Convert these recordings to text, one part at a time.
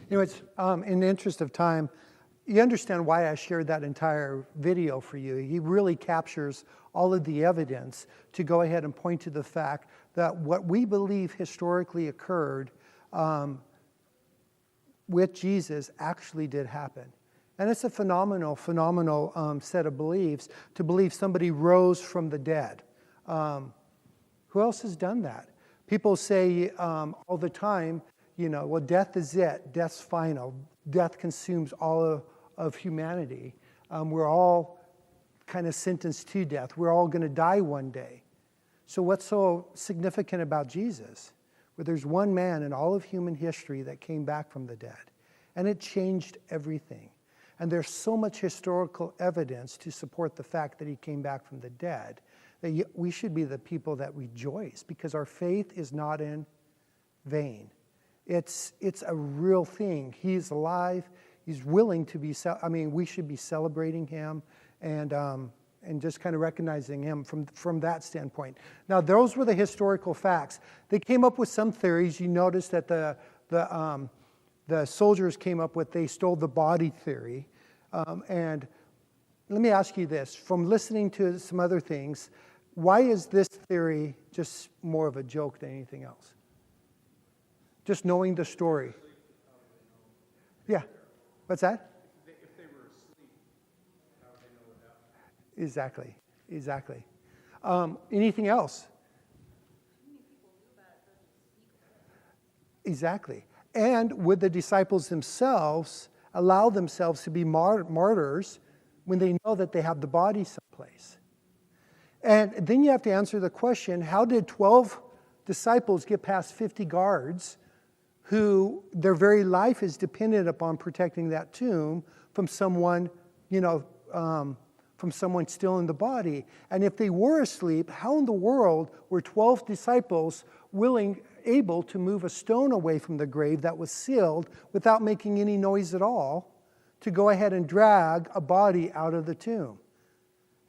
It's in the interest of time, you understand why I shared that entire video for you. He really captures all of the evidence to go ahead and point to the fact that what we believe historically occurred with Jesus actually did happen. And it's a phenomenal set of beliefs to believe somebody rose from the dead. Who else has done that? People say all the time, well, death is it. Death's final. Death consumes all of humanity. We're all kind of sentenced to death. We're all going to die one day. So what's so significant about Jesus? Well, there's one man in all of human history that came back from the dead. And it changed everything. And there's so much historical evidence to support the fact that he came back from the dead that we should be the people that rejoice, because our faith is not in vain. It's a real thing. He's alive. He's willing to be, we should be celebrating him and just kind of recognizing him from that standpoint. Now, those were the historical facts. They came up with some theories. You notice that the soldiers came up with, they stole the body theory. And let me ask you this, from listening to some other things, why is this theory just more of a joke than anything else? Just knowing the story. Yeah. What's that? If they were asleep, how would they know what happened? Exactly. Anything else? Exactly. And would the disciples themselves allow themselves to be martyrs when they know that they have the body someplace? And then you have to answer the question, how did 12 disciples get past 50 guards who their very life is dependent upon protecting that tomb from someone, from someone still in the body? And if they were asleep, how in the world were 12 disciples able to move a stone away from the grave that was sealed without making any noise at all to go ahead and drag a body out of the tomb?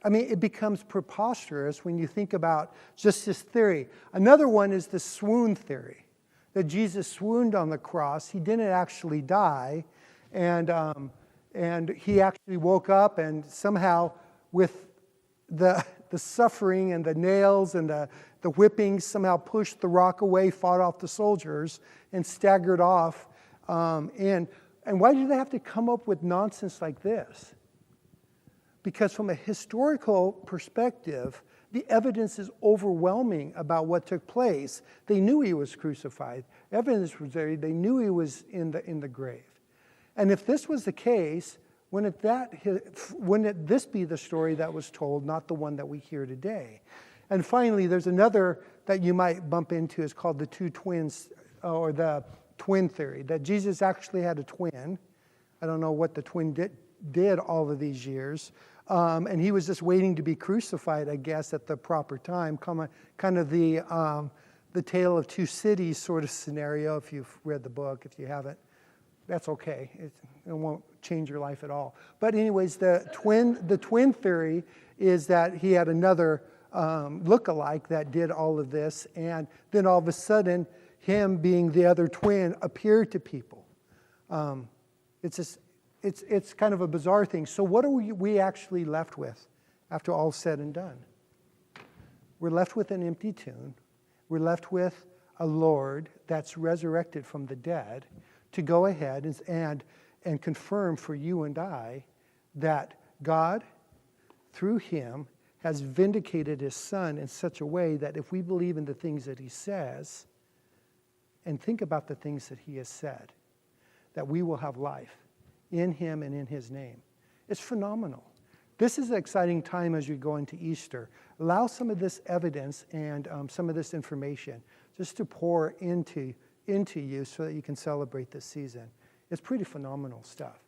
It becomes preposterous when you think about just this theory. Another one is the swoon theory, that Jesus swooned on the cross. He didn't actually die, and he actually woke up, and somehow with the suffering and the nails and the whippings, somehow pushed the rock away, fought off the soldiers, and staggered off. And why do they have to come up with nonsense like this? Because from a historical perspective, the evidence is overwhelming about what took place. They knew he was crucified. Evidence was there. They knew he was in the grave. And if this was the case, wouldn't this be the story that was told, not the one that we hear today? And finally, there's another that you might bump into. It's called the two twins, or the twin theory, that Jesus actually had a twin. I don't know what the twin did all of these years. And he was just waiting to be crucified, I guess, at the proper time. Kind of the Tale of Two Cities sort of scenario, if you've read the book. If you haven't, that's okay. It won't change your life at all. But anyways, the twin theory is that he had another look-alike that did all of this, and then all of a sudden, him being the other twin appeared to people. It's kind of a bizarre thing. So what are we actually left with after all said and done? We're left with an empty tomb. We're left with a Lord that's resurrected from the dead to go ahead and confirm for you and I that God, through him, has vindicated his Son in such a way that if we believe in the things that he says and think about the things that he has said, that we will have life in him and in his name. It's phenomenal. This is an exciting time as you go into Easter. Allow some of this evidence and some of this information just to pour into you so that you can celebrate this season. It's pretty phenomenal stuff.